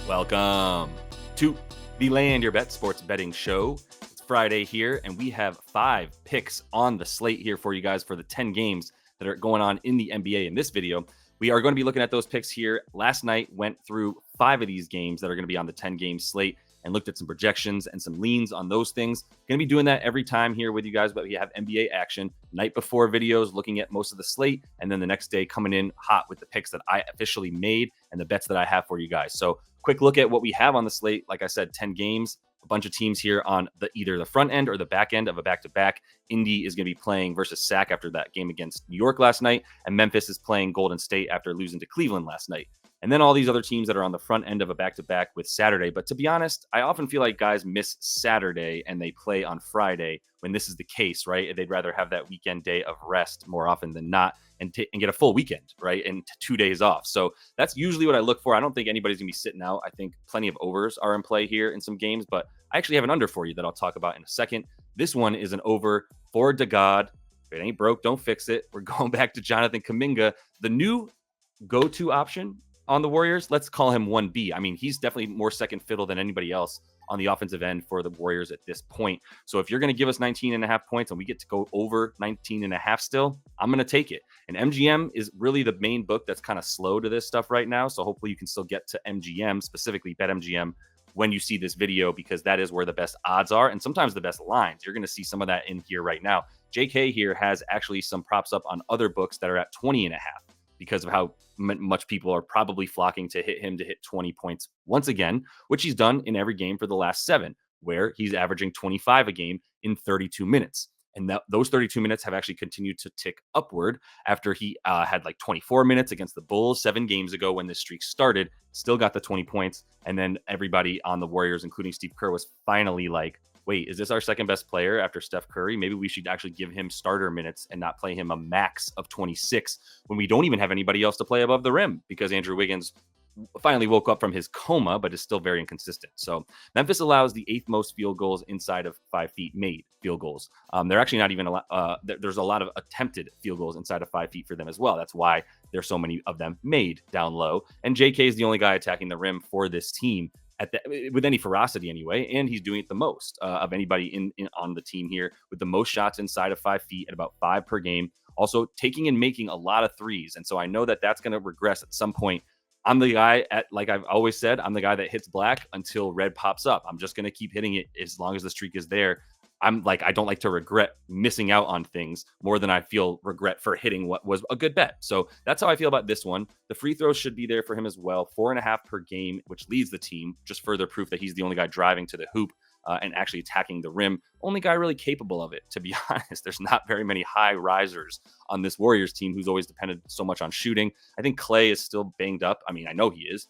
Welcome to the Land Your Bet Sports Betting Show. It's Friday here, and we have 5 picks on the slate here for you guys for the 10 games that are going on in the NBA. In this video, we are going to be looking at those picks here. Last night, went through 5 of these games that are going to be on the 10-game slate and looked at some projections and some leans on those things. Going to be doing that every time here with you guys, but we have NBA action night before videos, looking at most of the slate, and then the next day coming in hot with the picks that I officially made and the bets that I have for you guys. So quick look at what we have on the slate. Like I said, 10 games, a bunch of teams here on either the front end or the back end of a back-to-back. Indy is going to be playing versus Sac after that game against New York last night, and Memphis is playing Golden State after losing to Cleveland last night. And then all these other teams that are on the front end of a back-to-back with Saturday. But to be honest, I often feel like guys miss Saturday and they play on Friday when this is the case, right? They'd rather have that weekend day of rest more often than not and get a full weekend, right? And 2 days off. So that's usually what I look for. I don't think anybody's going to be sitting out. I think plenty of overs are in play here in some games, but I actually have an under for you that I'll talk about in a second. This one is an over for DeGod. If it ain't broke, don't fix it. We're going back to Jonathan Kuminga, the new go-to option on the Warriors. Let's call him 1B. I mean, he's definitely more second fiddle than anybody else on the offensive end for the Warriors at this point. So if you're going to give us 19.5 points and we get to go over 19.5 still, I'm going to take it. And MGM is really the main book that's kind of slow to this stuff right now. So hopefully you can still get to MGM, specifically BetMGM, when you see this video, because that is where the best odds are and sometimes the best lines. You're going to see some of that in here right now. JK here has actually some props up on other books that are at 20.5. because of how much people are probably flocking to hit him to hit 20 points once again, which he's done in every game for the last 7, where he's averaging 25 a game in 32 minutes. And those 32 minutes have actually continued to tick upward after he had like 24 minutes against the Bulls 7 games ago when this streak started, still got the 20 points. And then everybody on the Warriors, including Steve Kerr, was finally like, wait, is this our second best player after Steph Curry? Maybe we should actually give him starter minutes and not play him a max of 26 when we don't even have anybody else to play above the rim, because Andrew Wiggins finally woke up from his coma, but is still very inconsistent. So Memphis allows the 8th most field goals inside of 5 feet made field goals. They're actually not even there's a lot of attempted field goals inside of 5 feet for them as well. That's why there's so many of them made down low. And JK is the only guy attacking the rim for this team with any ferocity anyway, and he's doing it the most of anybody in on the team here, with the most shots inside of 5 feet at about 5 per game. Also taking and making a lot of threes, and so I know that that's going to regress at some point. I'm the guy like I've always said, I'm the guy that hits black until red pops up. I'm just going to keep hitting it as long as the streak is there. I'm like, I don't like to regret missing out on things more than I feel regret for hitting what was a good bet. So that's how I feel about this one. The free throws should be there for him as well. 4.5 per game, which leads the team. Just further proof that he's the only guy driving to the hoop and actually attacking the rim. Only guy really capable of it, to be honest. There's not very many high risers on this Warriors team who's always depended so much on shooting. I think Clay is still banged up. I mean, I know he is.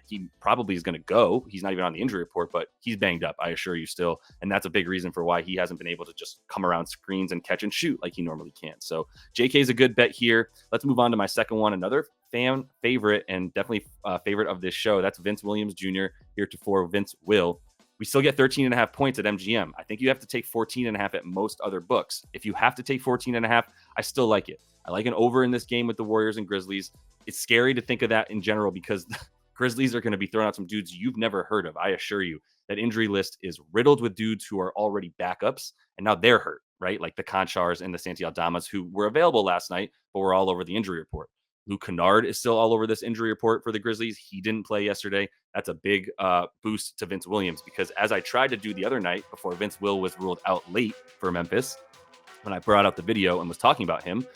He probably is going to go. He's not even on the injury report, but he's banged up, I assure you still. And that's a big reason for why he hasn't been able to just come around screens and catch and shoot like he normally can. So JK is a good bet here. Let's move on to my second one. Another fan favorite and definitely favorite of this show. That's Vince Williams Jr. heretofore Vince Will. We still get 13.5 points at MGM. I think you have to take 14.5 at most other books. If you have to take 14.5, I still like it. I like an over in this game with the Warriors and Grizzlies. It's scary to think of that in general because the Grizzlies are going to be throwing out some dudes you've never heard of. I assure you that injury list is riddled with dudes who are already backups, and now they're hurt, right? Like the Conchars and the Santi Aldamas, who were available last night, but were all over the injury report. Luke Kennard is still all over this injury report for the Grizzlies. He didn't play yesterday. That's a big boost to Vince Williams, because as I tried to do the other night before Vince Will was ruled out late for Memphis, when I brought out the video and was talking about him,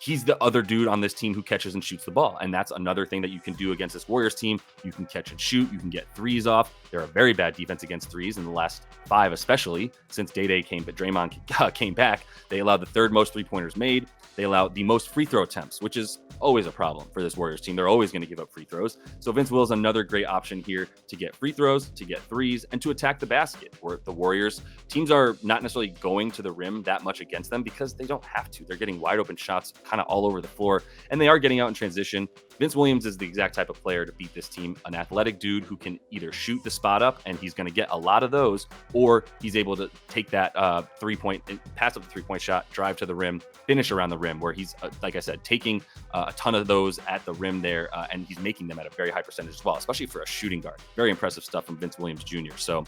he's the other dude on this team who catches and shoots the ball. And that's another thing that you can do against this Warriors team. You can catch and shoot. You can get threes off. They're a very bad defense against threes in the last 5, especially since Draymond came back. They allowed the 3rd most 3-pointers made. They allowed the most free throw attempts, which is always a problem for this Warriors team. They're always going to give up free throws. So Vince Will is another great option here to get free throws, to get threes, and to attack the basket, where the Warriors teams are not necessarily going to the rim that much against them because they don't have to. They're getting wide open shots kind of all over the floor, and they are getting out in transition. Vince Williams is the exact type of player to beat this team, an athletic dude who can either shoot the spot up, and he's going to get a lot of those, or he's able to take that pass up the three-point shot, drive to the rim, finish around the rim, where he's, like I said, taking a ton of those at the rim there, and he's making them at a very high percentage as well, especially for a shooting guard. Very impressive stuff from Vince Williams Jr. So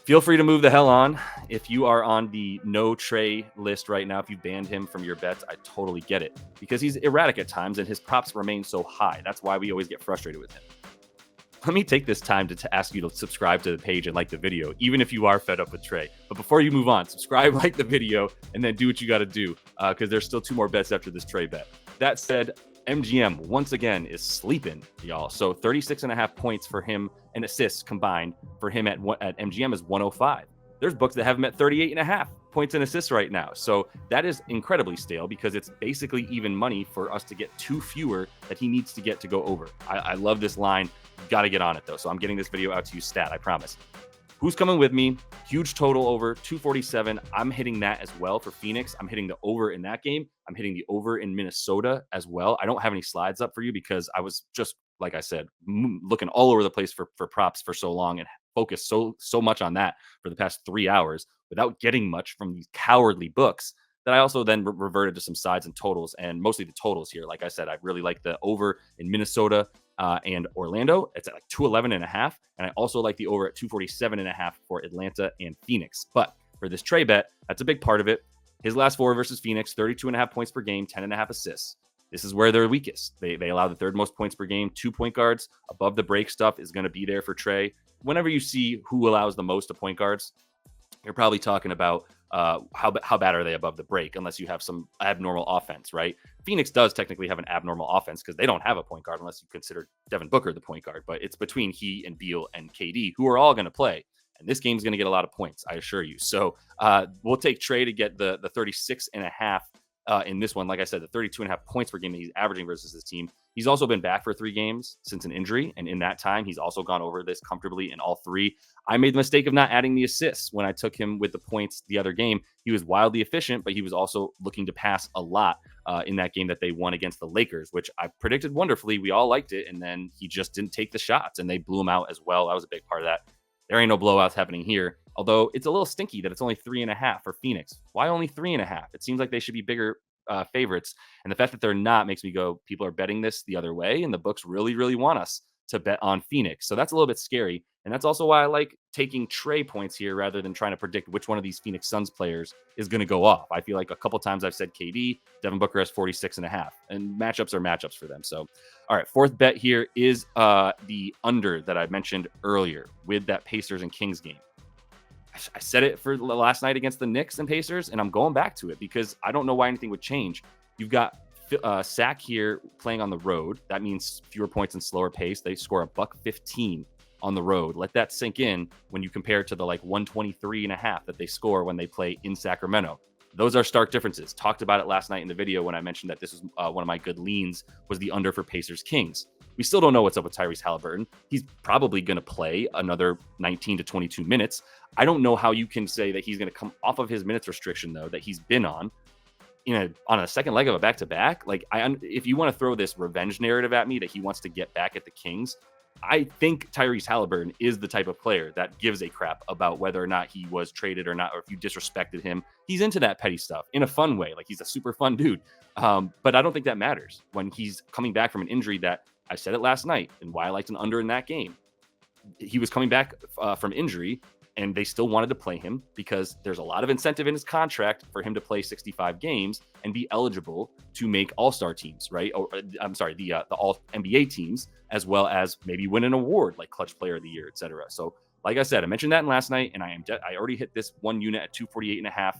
feel free to move the hell on. If you are on the no Trey list right now, if you banned him from your bets, I totally get it, because he's erratic at times and his props remain so high. That's why we always get frustrated with him. Let me take this time to ask you to subscribe to the page and like the video, even if you are fed up with Trey. But before you move on, subscribe, like the video, and then do what you got to do, because there's still 2 more bets after this Trey bet. That said, MGM once again is sleeping, y'all. So 36.5 points for him and assists combined for him at MGM is 105. There's books that have him at 38.5 points and assists right now. So that is incredibly stale, because it's basically even money for us to get 2 fewer that he needs to get to go over. I love this line. Got to get on it though. So I'm getting this video out to you stat, I promise. Who's coming with me? Huge total over 247. I'm hitting that as well for Phoenix. I'm hitting the over in that game. I'm hitting the over in Minnesota as well. I don't have any slides up for you because I was just, like I said, looking all over the place for props for so long and focused so much on that for the past 3 hours without getting much from these cowardly books, that I also then reverted to some sides and totals, and mostly the totals here. Like I said, I really like the over in Minnesota and Orlando. It's at like 211.5. And I also like the over at 247.5 for Atlanta and Phoenix. But for this Trey bet, that's a big part of it. His last 4 versus Phoenix, 32.5 points per game, 10.5 assists. This is where they're weakest. They allow the 3rd most points per game. 2 point guards above the break stuff is going to be there for Trey. Whenever you see who allows the most to point guards, you're probably talking about how bad are they above the break, unless you have some abnormal offense, right? Phoenix does technically have an abnormal offense because they don't have a point guard unless you consider Devin Booker the point guard, but it's between he and Beal and KD, who are all going to play. And this game's going to get a lot of points, I assure you. So we'll take Trey to get the 36.5 in this one. Like I said, the 32.5 points per game that he's averaging versus his team. He's also been back for 3 games since an injury. And in that time, he's also gone over this comfortably in all 3. I made the mistake of not adding the assists when I took him with the points the other game. He was wildly efficient, but he was also looking to pass a lot in that game that they won against the Lakers, which I predicted wonderfully. We all liked it. And then he just didn't take the shots and they blew him out as well. That was a big part of that. There ain't no blowouts happening here, although it's a little stinky that it's only 3.5 for Phoenix. Why only 3.5? It seems like they should be bigger favorites. And the fact that they're not makes me go, people are betting this the other way. And the books really, really want us to bet on Phoenix. So that's a little bit scary. And that's also why I like taking Trey points here rather than trying to predict which one of these Phoenix Suns players is going to go off. I feel like a couple times I've said KD, Devin Booker has 46.5, and matchups are matchups for them. So, all right, 4th bet here is the under that I mentioned earlier with that Pacers and Kings game. I said it for last night against the Knicks and Pacers, and I'm going back to it because I don't know why anything would change. You've got Sack here playing on the road. That means fewer points and slower pace. They score $115 on the road. Let that sink in when you compare it to the 123.5 that they score when they play in Sacramento. Those are stark differences. Talked about it last night in the video when I mentioned that this was one of my good leans was the under for Pacers Kings. We still don't know what's up with Tyrese Halliburton. He's probably going to play another 19 to 22 minutes. I don't know how you can say that he's going to come off of his minutes restriction, though, that he's been on a second leg of a back-to-back. If you want to throw this revenge narrative at me that he wants to get back at the Kings, I think Tyrese Halliburton is the type of player that gives a crap about whether or not he was traded or not, or if you disrespected him. He's into that petty stuff in a fun way. He's a super fun dude. But I don't think that matters when he's coming back from an injury that I said it last night and why I liked an under in that game. He was coming back from injury and they still wanted to play him because there's a lot of incentive in his contract for him to play 65 games and be eligible to make all-star teams, right? Or I'm sorry, the all NBA teams, as well as maybe win an award like Clutch Player of the Year, etc. So, like I said, I mentioned that last night, and I already hit this one unit at 248.5.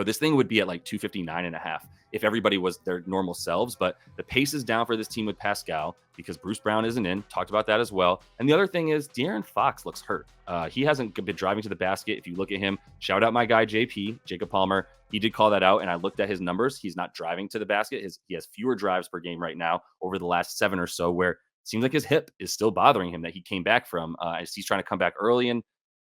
This thing would be at 259.5 if everybody was their normal selves. But the pace is down for this team with Pascal because Bruce Brown isn't in. Talked about that as well. And the other thing is De'Aaron Fox looks hurt. He hasn't been driving to the basket. If you look at him, shout out my guy, Jacob Palmer. He did call that out, and I looked at his numbers. He's not driving to the basket. He has fewer drives per game right now over the last 7 or so, where it seems like his hip is still bothering him that he came back from as he's trying to come back early. And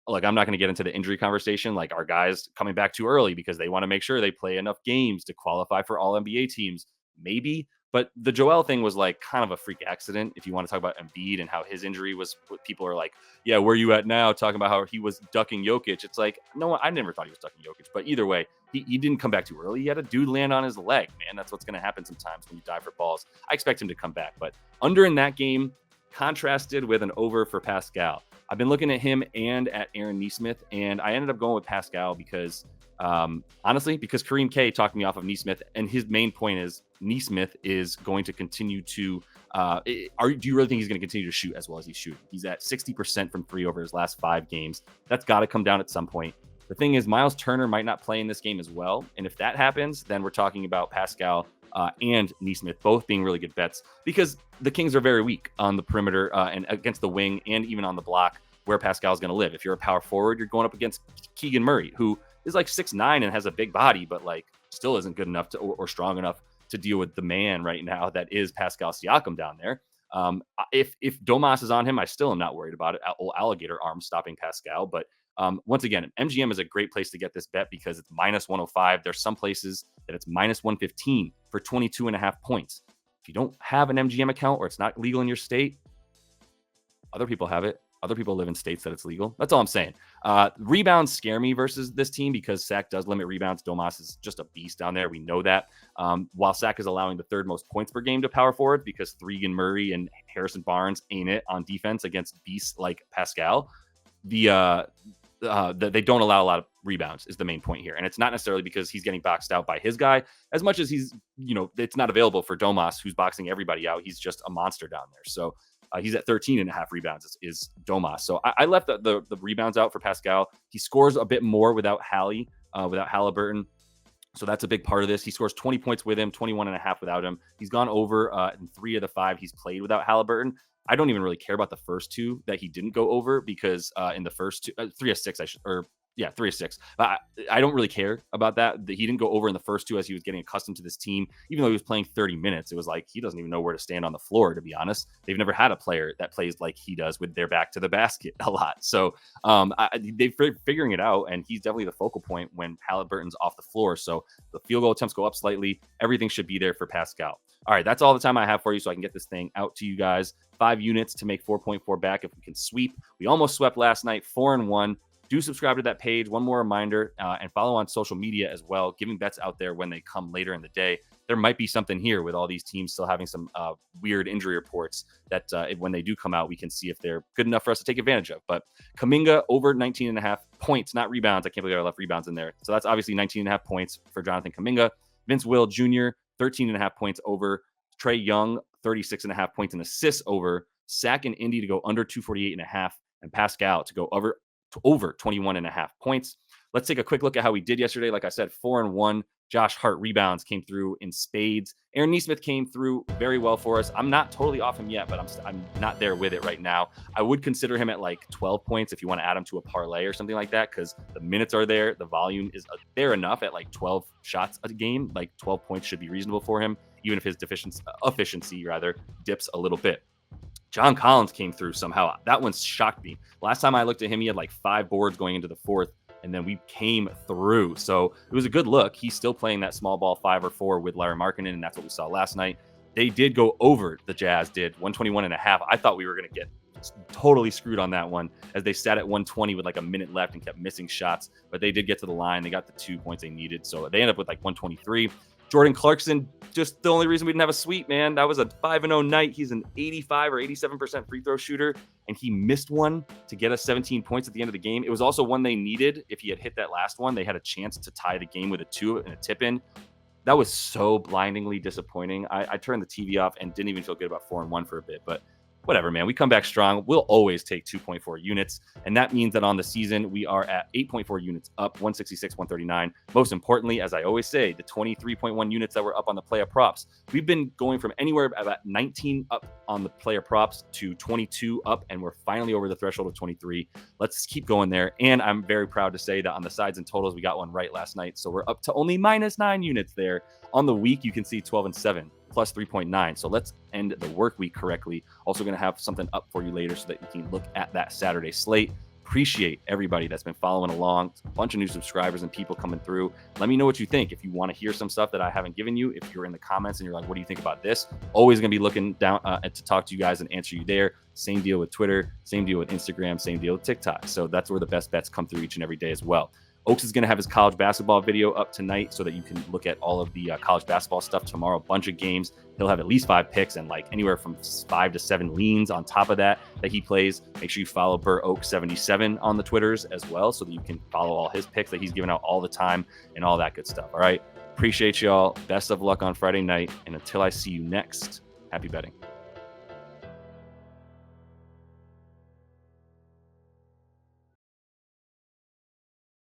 I'm not going to get into the injury conversation. Our guys coming back too early because they want to make sure they play enough games to qualify for all NBA teams. Maybe, But the Joel thing was like kind of a freak accident. If you want to talk about Embiid and how his injury was, people are like, yeah, where are you at now? Talking about how he was ducking Jokic. It's like, no, I never thought he was ducking Jokic. But either way, he didn't come back too early. He had a dude land on his leg, man. That's what's going to happen sometimes when you dive for balls. I expect him to come back. But under in that game, contrasted with an over for Pascal. I've been looking at him and at Aaron Nesmith, and I ended up going with Pascal because honestly, because Kareem K talked me off of Nesmith, and his main point is Nesmith is going to continue to. Do you really think he's going to continue to shoot as well as he's shooting? He's at 60% from three over his last 5 games. That's got to come down at some point. The thing is, Miles Turner might not play in this game as well, and if that happens, then we're talking about Pascal and Nesmith both being really good bets because the Kings are very weak on the perimeter and against the wing and even on the block where Pascal's going to live. If you're a power forward, you're going up against Keegan Murray, who is like 6'9" and has a big body, but like still isn't good enough to or strong enough to deal with the man right now that is Pascal Siakam down there. If Domas is on him, I still am not worried about it. Old alligator arm stopping Pascal. But once again, MGM is a great place to get this bet because it's minus 105. There's some places that it's minus 115 for 22.5 points. If you don't have an MGM account or it's not legal in your state, other people have it. Other people live in states that it's legal. That's all I'm saying. Rebounds scare me versus this team because Sack does limit rebounds. Domas is just a beast down there. We know that. While Sack is allowing the 3rd most points per game to power forward because Keegan Murray and Harrison Barnes ain't it on defense against beasts like Pascal. They don't allow a lot of rebounds is the main point here. And it's not necessarily because he's getting boxed out by his guy as much as he's, it's not available for Domas, who's boxing everybody out. He's just a monster down there. So he's at 13.5 rebounds is Domas. So I left the rebounds out for Pascal. He scores a bit more without Halliburton. So that's a big part of this. He scores 20 points with him, 21.5 without him. He's gone over in 3 of the 5 he's played without Halliburton. I don't even really care about the first 2 that he didn't go over because in the first 2, 3 of 6, 3 of 6. But I don't really care about that. He didn't go over in the first 2 as he was getting accustomed to this team. Even though he was playing 30 minutes, it was like he doesn't even know where to stand on the floor, to be honest. They've never had a player that plays like he does with their back to the basket a lot. So they're figuring it out, and he's definitely the focal point when Halliburton's off the floor. So the field goal attempts go up slightly. Everything should be there for Pascal. All right, that's all the time I have for you so I can get this thing out to you guys. 5 units to make 4.4 back if we can sweep. We almost swept last night, 4-1. Do subscribe to that page. One more reminder, and follow on social media as well, giving bets out there when they come later in the day. There might be something here with all these teams still having some weird injury reports that when they do come out, we can see if they're good enough for us to take advantage of. But Kuminga over 19.5 points, not rebounds. I can't believe I left rebounds in there. So that's obviously 19.5 points for Jonathan Kuminga. Vince Will Jr., 13.5 points over. Trey Young, 36.5 points and assists over. Sack and Indy to go under 248.5, and Pascal to go over 21.5 points. Let's take a quick look at how we did yesterday. Like I said, 4-1. Josh Hart rebounds came through in spades. Aaron Nesmith came through very well for us. I'm not totally off him yet, but I'm not there with it right now. I would consider him at like 12 points if you want to add him to a parlay or something like that, because the minutes are there. The volume is there enough at like 12 shots a game. Like 12 points should be reasonable for him, even if his efficiency dips a little bit. John Collins came through somehow. That one shocked me. Last time I looked at him, he had like 5 boards going into the 4th, and then we came through. So it was a good look. He's still playing that small ball 5 or 4 with Larry Markkinen, and that's what we saw last night. They did go over, the Jazz did, 121.5. I thought we were going to get totally screwed on that one as they sat at 120 with like a minute left and kept missing shots, but they did get to the line. They got the 2 points they needed, so they ended up with like 123. Jordan Clarkson, just the only reason we didn't have a sweep, man. That was a 5-0 night. He's an 85 or 87% free throw shooter, and he missed one to get us 17 points at the end of the game. It was also one they needed. If he had hit that last one, they had a chance to tie the game with a 2 and a tip-in. That was so blindingly disappointing. I turned the TV off and didn't even feel good about 4-1 for a bit, but whatever, man. We come back strong. We'll always take 2.4 units. And that means that on the season, we are at 8.4 units up, 166, 139. Most importantly, as I always say, the 23.1 units that were up on the Playa Props. We've been going from anywhere about 19 up on the Playa Props to 22 up, and we're finally over the threshold of 23. Let's keep going there. And I'm very proud to say that on the sides and totals, we got one right last night. So we're up to only -9 units there. On the week, you can see 12-7. Plus 3.9. So let's end the work week correctly. Also going to have something up for you later so that you can look at that Saturday slate. appreciate everybody that's been following along. A bunch of new subscribers and people coming through. Let me know what you think. If you want to hear some stuff that I haven't given you, if you're in the comments and you're like, what do you think about this? Always going to be looking down to talk to you guys and answer you there. Same deal with Twitter, same deal with Instagram, same deal with TikTok. So that's where the best bets come through each and every day as well. Oaks is going to have his college basketball video up tonight so that you can look at all of the college basketball stuff tomorrow. A bunch of games. He'll have at least 5 picks and like anywhere from 5 to 7 leans on top of that he plays. Make sure you follow BurOak77 on the Twitters as well so that you can follow all his picks that he's giving out all the time and all that good stuff. All right. Appreciate y'all. Best of luck on Friday night. And until I see you next, happy betting.